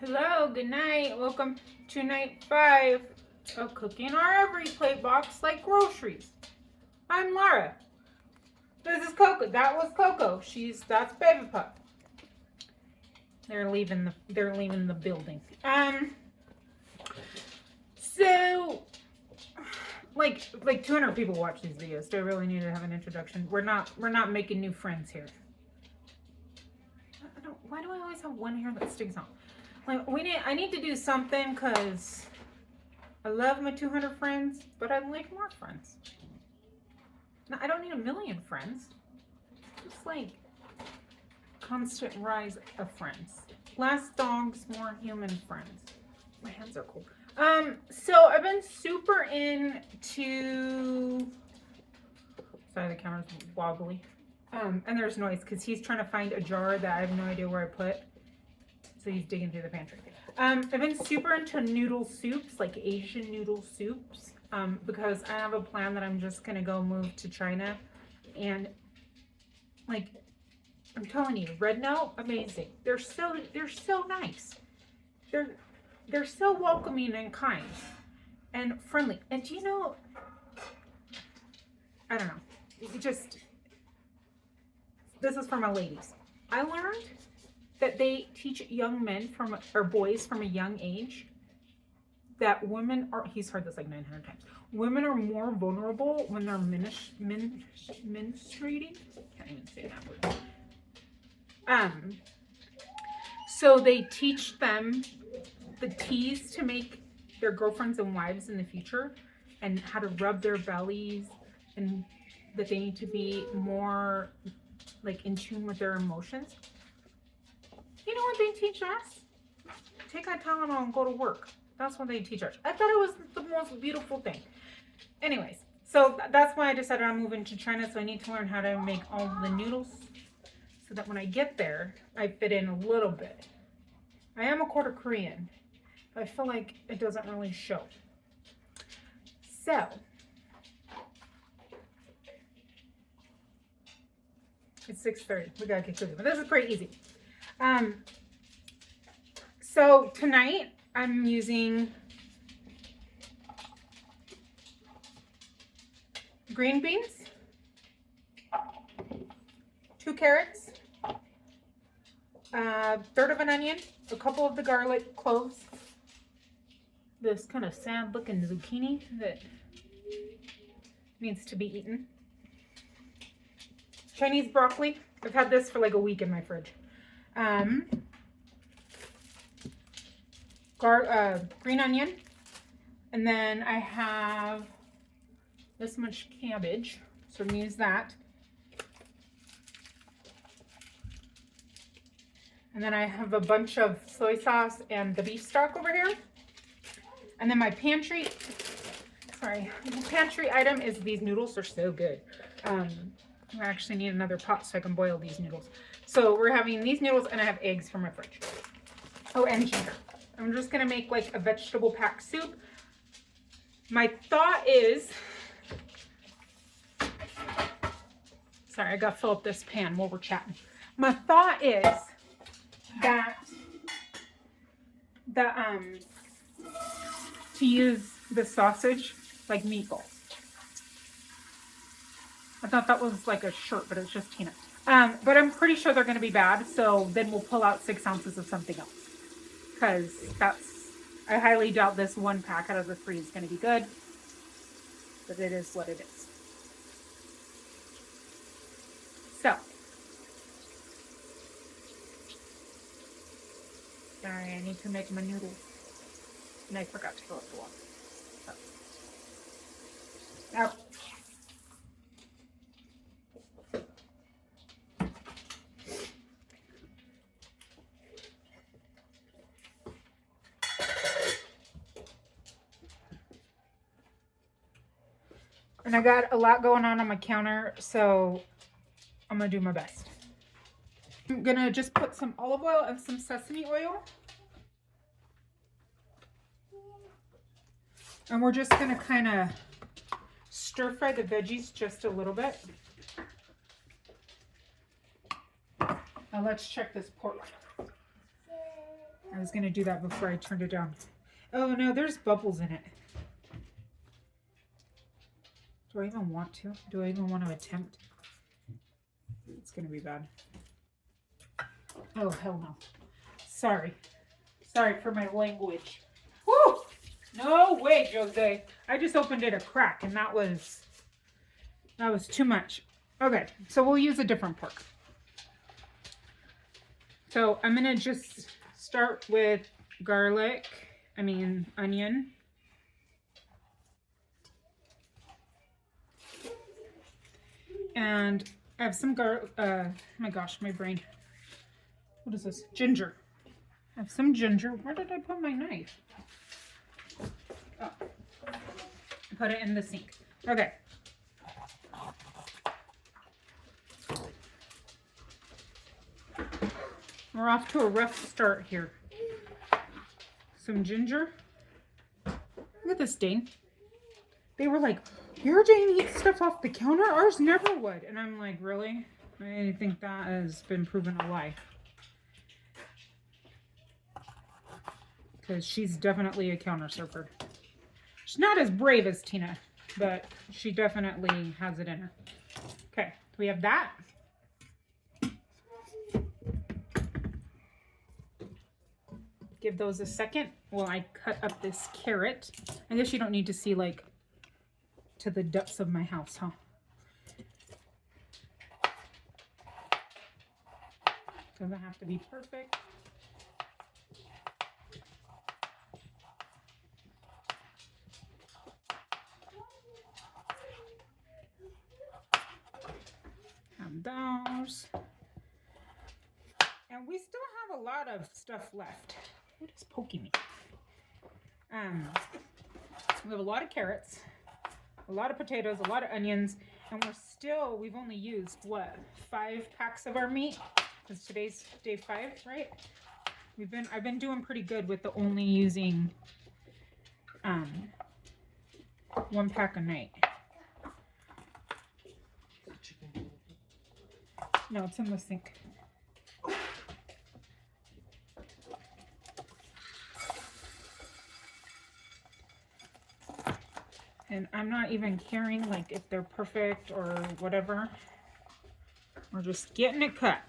Hello, good night. Welcome to night 5 of cooking our every plate box like groceries. I'm Laura. This is Coco. That was Coco. That's Baby Pup. They're leaving the building. So like 200 people watch these videos. Do I really need to have an introduction? We're not making new friends here. Why do I always have one hair that sticks out? Like I need to do something because I love my 200 friends, but I'd like more friends. Now, I don't need a million friends. Just like constant rise of friends. Less dogs, more human friends. My hands are cold. So I've been super into. Sorry, the camera's wobbly. And there's noise because he's trying to find a jar that I have no idea where I put. So he's digging through the pantry. I've been super into noodle soups, like Asian noodle soups, because I have a plan that I'm just gonna go move to China, and like I'm telling you, Red Note, amazing. They're so nice. They're so welcoming and kind and friendly. And do you know? I don't know. This is for my ladies. I learned that they teach young men or boys from a young age that women are, he's heard this like 900 times, women are more vulnerable when they're menstruating. Can't even say that word. So they teach them the teas to make their girlfriends and wives in the future, and how to rub their bellies, and that they need to be more like in tune with their emotions. You know what they teach us? Take a Tylenol and go to work. That's what they teach us. I thought it was the most beautiful thing. Anyways, so that's why I decided I'm moving to China. So I need to learn how to make all the noodles so that when I get there, I fit in a little bit. I am a quarter Korean, but I feel like it doesn't really show. So it's 6:30. We gotta get cooking, but this is pretty easy. So tonight I'm using green beans, 2 carrots, a third of an onion, a couple of the garlic cloves, this kind of sad looking zucchini that needs to be eaten, Chinese broccoli. I've had this for like a week in my fridge. Green onion, and then I have this much cabbage, so I'm gonna use that. And then I have a bunch of soy sauce and the beef stock over here. And then my pantry item is these noodles. They're so good. I actually need another pot so I can boil these noodles. So we're having these noodles, and I have eggs from my fridge. Oh, and ginger. I'm just gonna make like a vegetable pack soup. My thought is, sorry, I gotta fill up this pan while we're chatting. My thought is that to use the sausage like meatballs. I thought that was like a shirt, but it's just peanut. But I'm pretty sure they're going to be bad, so then we'll pull out 6 ounces of something else. Because I highly doubt this 1 pack out of the 3 is going to be good. But it is what it is. So. Sorry, I need to make my noodles. And I forgot to fill up the water. So. Now. And I got a lot going on my counter, so I'm going to do my best. I'm going to just put some olive oil and some sesame oil. And we're just going to kind of stir fry the veggies just a little bit. Now let's check this pork. I was going to do that before I turned it down. Oh no, there's bubbles in it. Do I even want to? Do I even want to attempt? It's going to be bad. Oh, hell no. Sorry. Sorry for my language. Woo! No way, Jose. I just opened it a crack and that was too much. Okay, so we'll use a different pork. So I'm going to just start with onion. And I have some oh my gosh, my brain. What is this? Ginger. I have some ginger. Where did I put my knife? Oh. I put it in the sink. Okay. We're off to a rough start here. Some ginger. Look at this, Dane. They were like, your Jane eats stuff off the counter? Ours never would. And I'm like, really? I think that has been proven a lie. Because she's definitely a counter surfer. She's not as brave as Tina, but she definitely has it in her. Okay, we have that. Give those a second while I cut up this carrot. I guess you don't need to see like to the depths of my house, huh? Doesn't have to be perfect. Have those. And we still have a lot of stuff left. What is poking me? We have a lot of carrots, a lot of potatoes, a lot of onions, and we've only used, what, 5 packs of our meat? Because today's day 5, right? I've been doing pretty good with the only using 1 pack a night. No, it's in the sink. And I'm not even caring like if they're perfect or whatever. We're just getting it cut.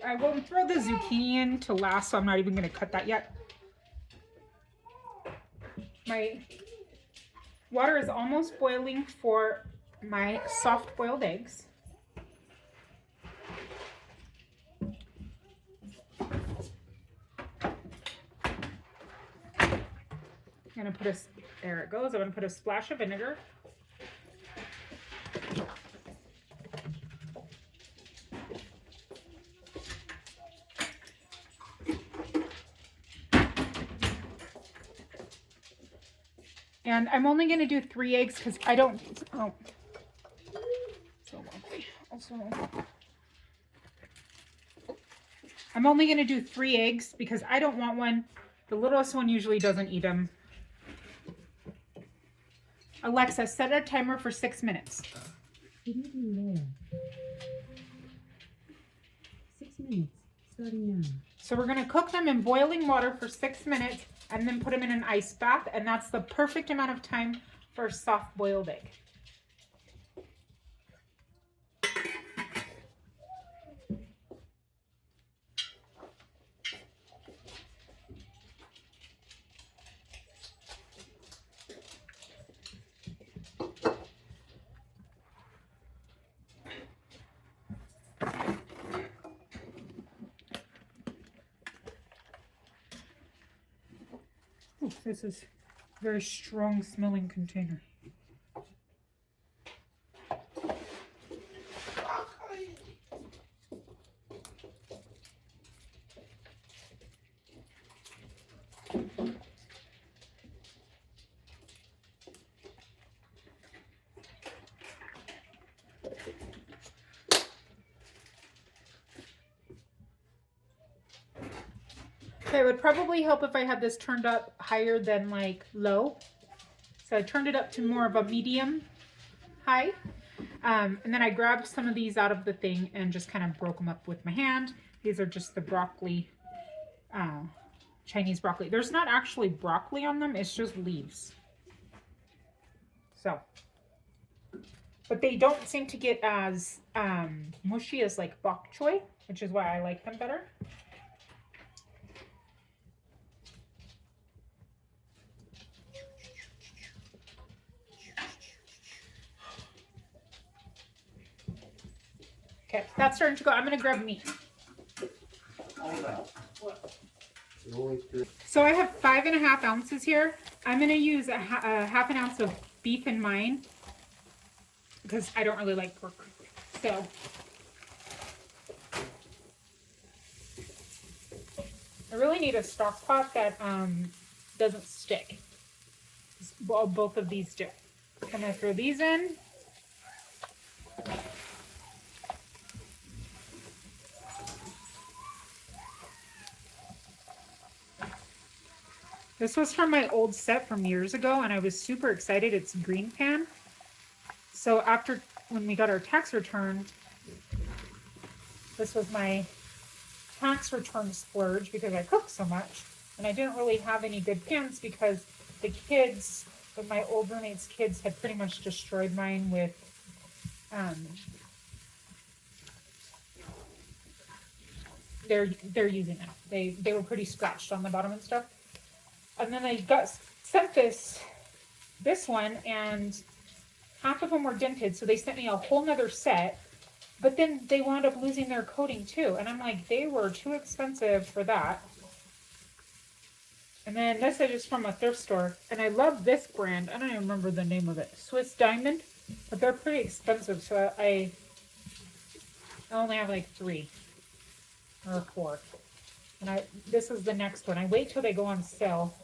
I won't throw the zucchini in to last, so I'm not even going to cut that yet. My water is almost boiling for my soft boiled eggs. I'm going to put there it goes. I'm going to put a splash of vinegar. And I'm only going to do 3 eggs because I don't, oh, so lovely. Also, I'm only going to do 3 eggs because I don't want one. The littlest one usually doesn't eat them. Alexa, set a timer for 6 minutes. What are you doing there? 6 minutes, starting now. So we're going to cook them in boiling water for 6 minutes and then put them in an ice bath, and that's the perfect amount of time for a soft boiled egg. Ooh, this is a very strong smelling container. Okay, it would probably help if I had this turned up higher than like low. So I turned it up to more of a medium high. And then I grabbed some of these out of the thing and just kind of broke them up with my hand. These are just the broccoli, Chinese broccoli. There's not actually broccoli on them, it's just leaves. So, but they don't seem to get as mushy as like bok choy, which is why I like them better. Okay, that's starting to go. I'm gonna grab meat. So I have 5.5 ounces here. I'm gonna use a half an ounce of beef in mine because I don't really like pork. So I really need a stock pot that doesn't stick. Well, both of these do. I'm gonna throw these in. This was from my old set from years ago, and I was super excited. It's green pan. So after, when we got our tax return, this was my tax return splurge because I cook so much. And I didn't really have any good pans because the kids, my old roommate's kids, had pretty much destroyed mine with they're using it. They were pretty scratched on the bottom and stuff. And then I got sent this one, and half of them were dented, so they sent me a whole nother set. But then they wound up losing their coating too, and I'm like, they were too expensive for that. And then this is just from a thrift store, and I love this brand. I don't even remember the name of it. Swiss Diamond, but they're pretty expensive, so I only have like 3 or 4. And this is the next one. I wait till they go on sale,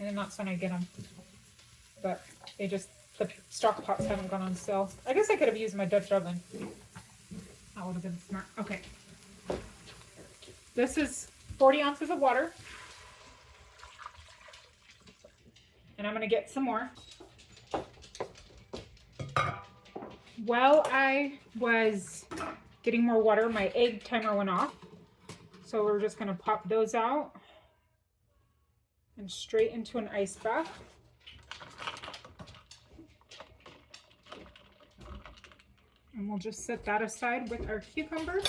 and then that's when I get them. But the stock pots haven't gone on sale. I guess I could have used my Dutch oven. That would have been smart. Okay. This is 40 ounces of water. And I'm going to get some more. While I was getting more water, my egg timer went off. So we're just going to pop those out and straight into an ice bath. And we'll just set that aside with our cucumber.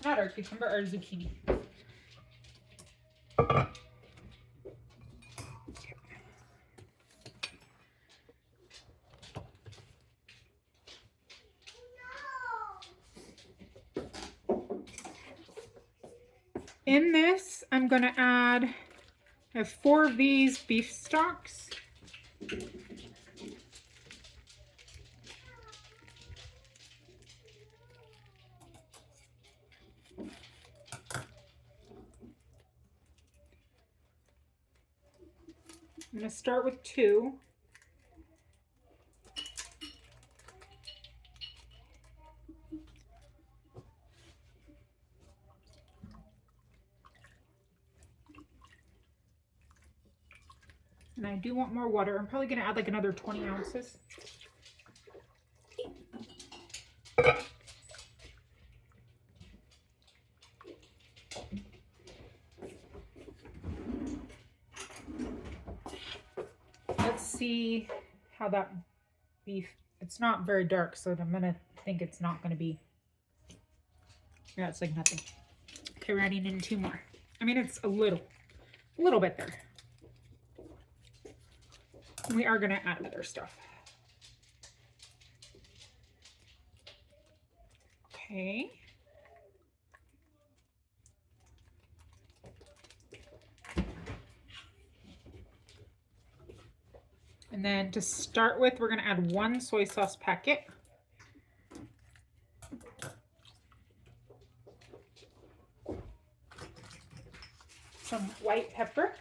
Not our cucumber, our zucchini. In this, I'm going to add, I have 4 of these beef stocks. I'm going to start with 2. And I do want more water. I'm probably going to add like another 20 ounces. Let's see how that beef, it's not very dark, so I'm going to think it's not going to be, yeah, it's like nothing. Okay, we're adding in 2 more. I mean, it's a little bit there. We are going to add other stuff. Okay. And then to start with, we're going to add 1 soy sauce packet. Some white pepper.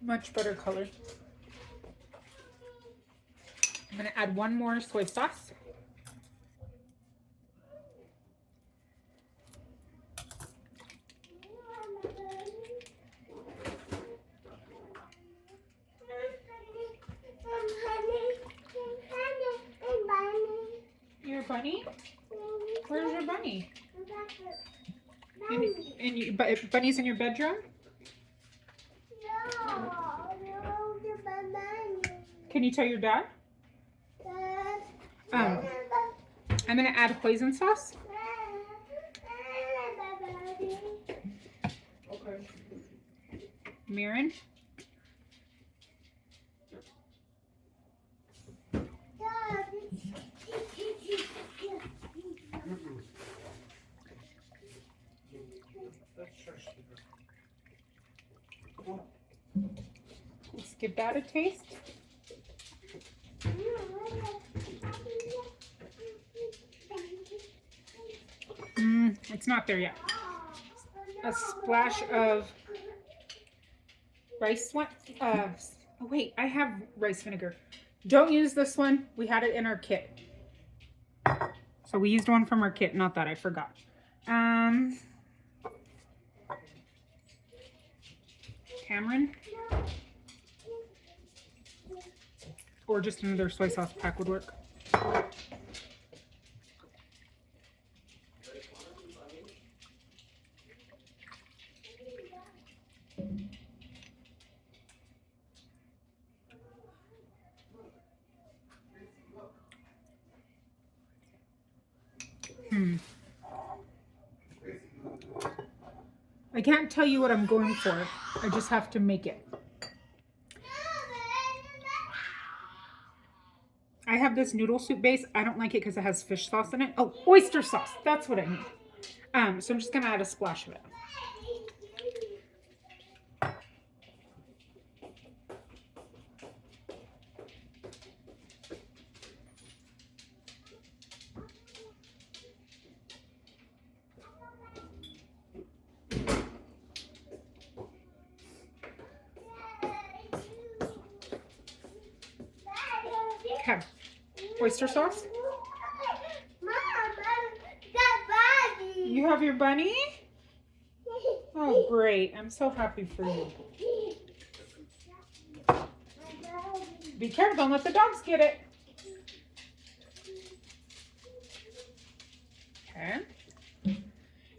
Much better color. I'm going to add one more soy sauce. Your bunny? Where's your bunny? Bunny's in your bedroom? Can you tell your dad? I'm gonna add hoisin sauce. Okay. Mirin. That's just Let's give that a taste. It's not there yet. A splash of rice one. Oh wait, I have rice vinegar. Don't use this one. We had it in our kit. So we used one from our kit. Not that I forgot. Tamarind. Or just another soy sauce pack would work. I can't tell you what I'm going for. I just have to make it. I have this noodle soup base. I don't like it because it has fish sauce in it. Oh, oyster sauce. That's what I need. So I'm just going to add a splash of it. Okay. Oyster sauce. You have your bunny? Oh, great. I'm so happy for you. Be careful. Don't let the dogs get it. Okay.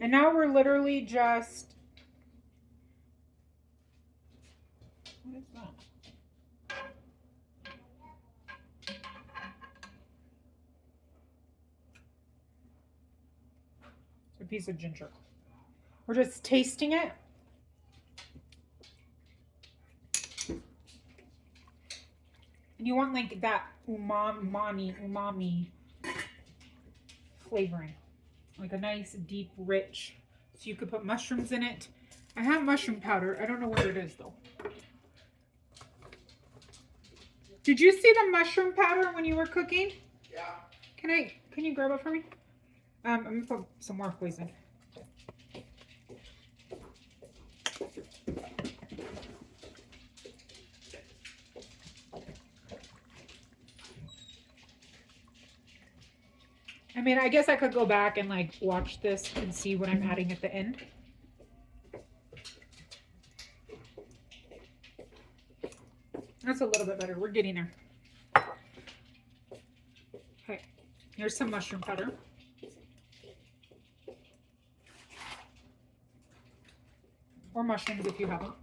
And now we're literally just... What is that? A piece of ginger. We're just tasting it. And you want like that umami flavoring. Like a nice, deep, rich. So you could put mushrooms in it. I have mushroom powder. I don't know where it is though. Did you see the mushroom powder when you were cooking? yeah. Can you grab it for me? I'm gonna put some more poison. I mean, I guess I could go back and like watch this and see what I'm adding at the end. That's a little bit better. We're getting there. Okay, here's some mushroom powder. Or mushrooms if you have them.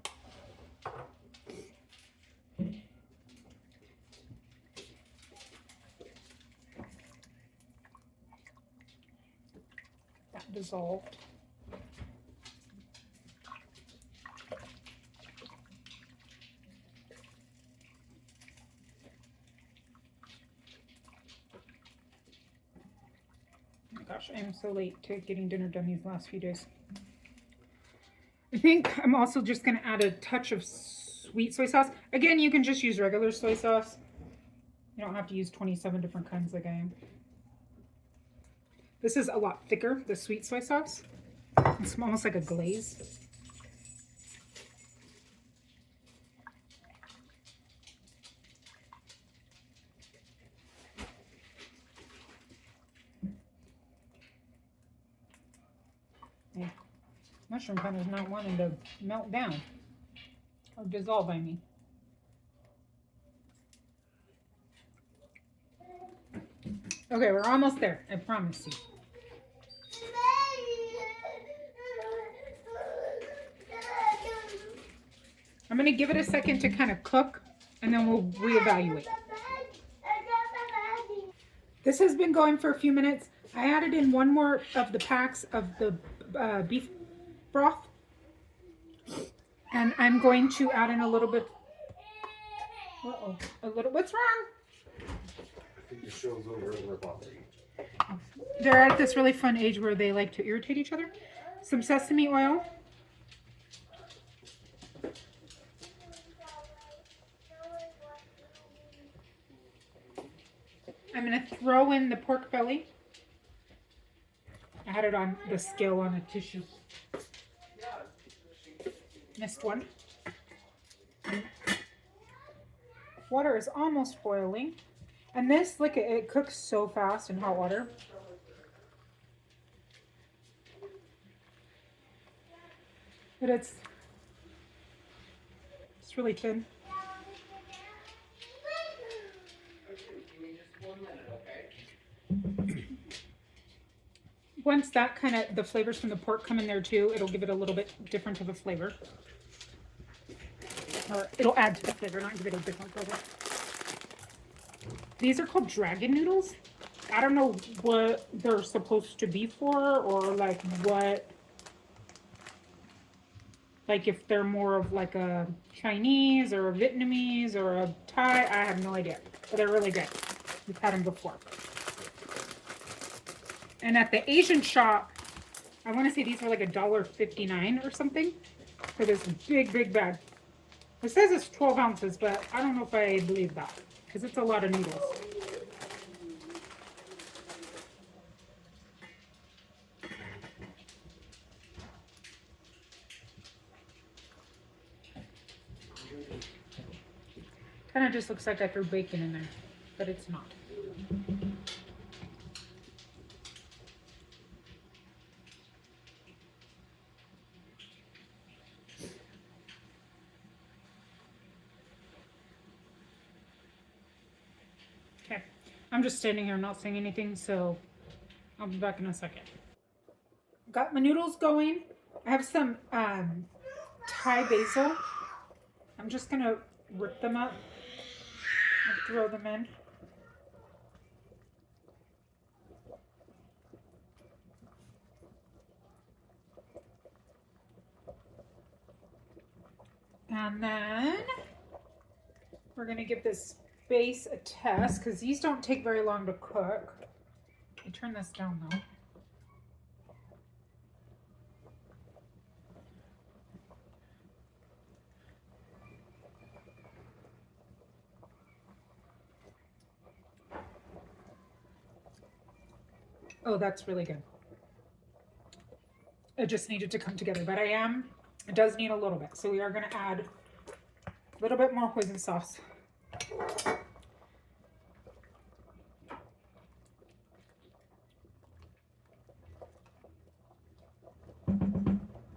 That dissolved. Oh my gosh, I am so late to getting dinner done these last few days. I think I'm also just going to add a touch of sweet soy sauce. Again, you can just use regular soy sauce. You don't have to use 27 different kinds like I am. This is a lot thicker, the sweet soy sauce. It's almost like a glaze. Mushroom powder is not wanting to melt down or dissolve, I mean. Okay, we're almost there, I promise you. I'm gonna give it a second to kind of cook and then we'll reevaluate. This has been going for a few minutes. I added in one more of the packs of the beef broth. And I'm going to add in a little bit. Uh-oh, what's wrong? I think the show's over and we're about to eat. They're at this really fun age where they like to irritate each other. Some sesame oil. I'm going to throw in the pork belly. I had it on the scale on a tissue. Missed one. Water is almost boiling. And this, look, it cooks so fast in hot water. But it's really thin. Once that kind of, the flavors from the pork come in there too, it'll give it a little bit different of a flavor. Or it'll add to the flavor, not give it a different flavor. These are called dragon noodles. I don't know what they're supposed to be for, or like what, like if they're more of like a Chinese or a Vietnamese or a Thai. I have no idea, but they're really good. We've had them before. And at the Asian shop, I want to say these were like $1.59 or something for this big bag. It says it's 12 ounces, but I don't know if I believe that because it's a lot of noodles. Kind of just looks like I threw bacon in there, but it's not. Okay, I'm just standing here not saying anything, so I'll be back in a second. Got my noodles going. I have some Thai basil. I'm just gonna rip them up and throw them in. And then we're gonna give this base a test because these don't take very long to cook. I turn this down though. Oh, that's really good. It just needed to come together, but it does need a little bit. So we are gonna add a little bit more hoisin sauce.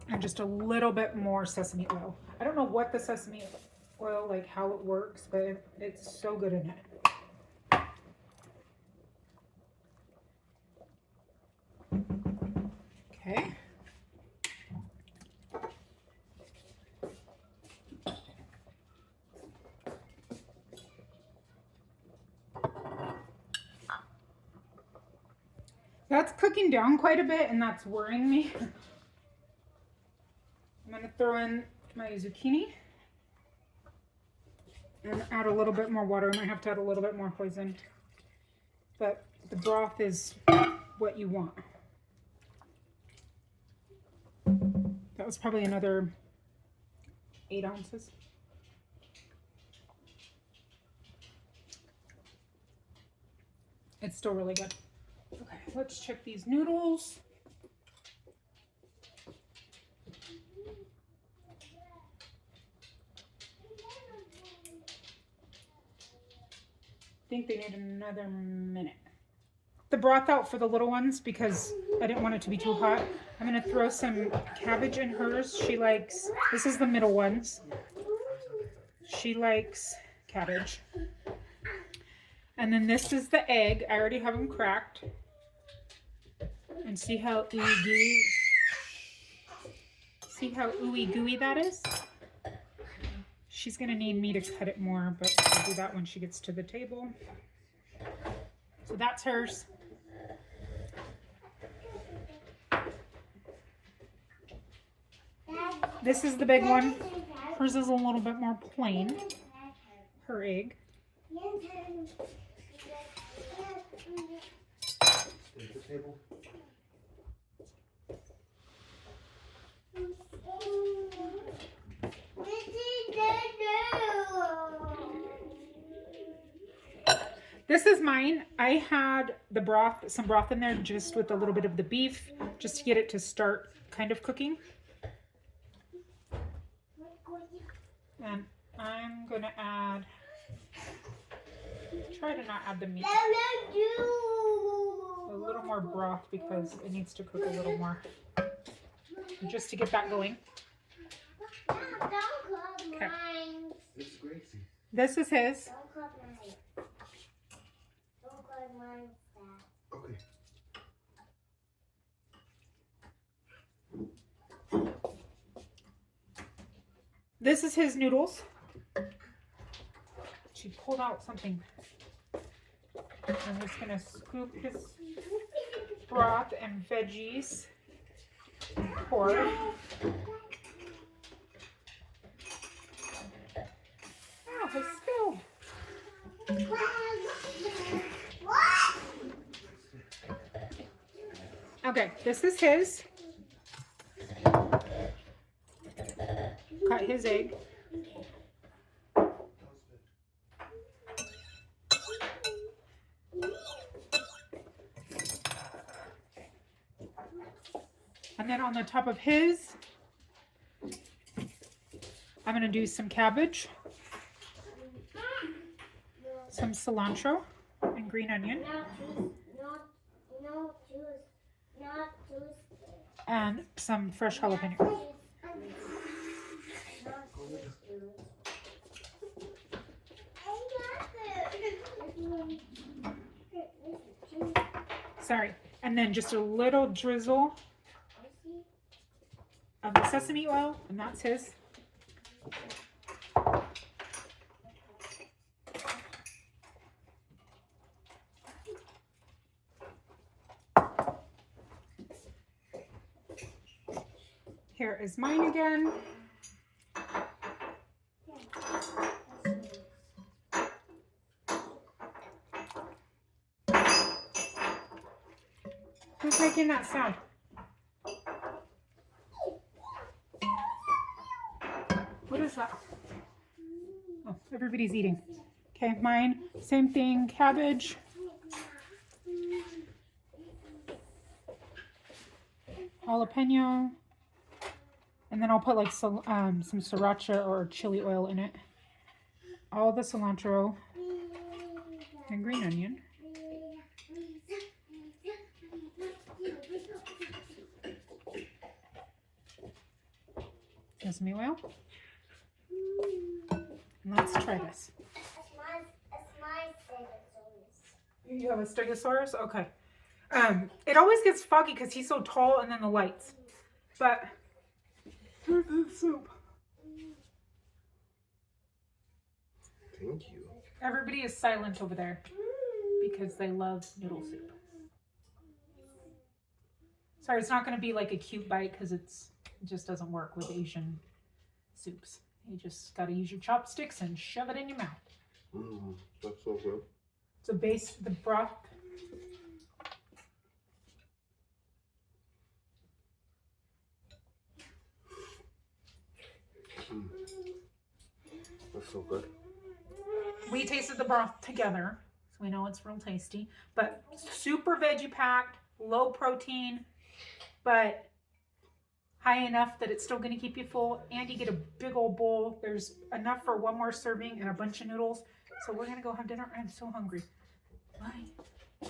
And just a little bit more sesame oil. I don't know what the sesame oil, like how it works, but it's so good in it. Okay. That's cooking down quite a bit and that's worrying me. I'm going to throw in my zucchini and add a little bit more water. I might have to add a little bit more hoisin, but the broth is what you want. That was probably another 8 ounces. It's still really good. Okay, let's check these noodles. I think they need another minute. the broth out for the little ones because I didn't want it to be too hot. I'm going to throw some cabbage in hers. She likes, this is the middle ones. She likes cabbage. And then this is the egg. I already have them cracked. And see how ooey gooey, that is? She's going to need me to cut it more, but I'll do that when she gets to the table. So that's hers. This is the big one. Hers is a little bit more plain. Her egg. This is mine. I had the broth, some broth in there just with a little bit of the beef, just to get it to start kind of cooking. And I'm going to add, try to not add the meat. A little more broth because it needs to cook a little more. Just to get that going. Okay. This is his. Okay. This is his noodles. She pulled out something. I'm just gonna scoop his broth and veggies. Pour. Oh, it spilled. Okay, this is his. Cut his egg. And then on the top of his, I'm going to do some cabbage, some cilantro, and green onion. And some fresh jalapeno. Sorry. And then just a little drizzle of the sesame oil, and that's his. Here is mine again. Who's making that sound? What is that? Oh, everybody's eating. Okay, mine, same thing, cabbage. Jalapeno. And then I'll put like some sriracha or chili oil in it. All the cilantro and green onion. Sesame oil. And let's try this. You have a stegosaurus? Okay. It always gets foggy because he's so tall and then the lights. But here's the soup. Thank you. Everybody is silent over there because they love noodle soup. Sorry, it's not going to be like a cute bite because it just doesn't work with Asian soups. You just got to use your chopsticks and shove it in your mouth. That's so good. So base the broth. That's so good. We tasted the broth together, so we know it's real tasty. But super veggie packed, low protein, but high enough that it's still going to keep you full. And you get a big old bowl. There's enough for one more serving and a bunch of noodles. So we're going to go have dinner. I'm so hungry. Bye.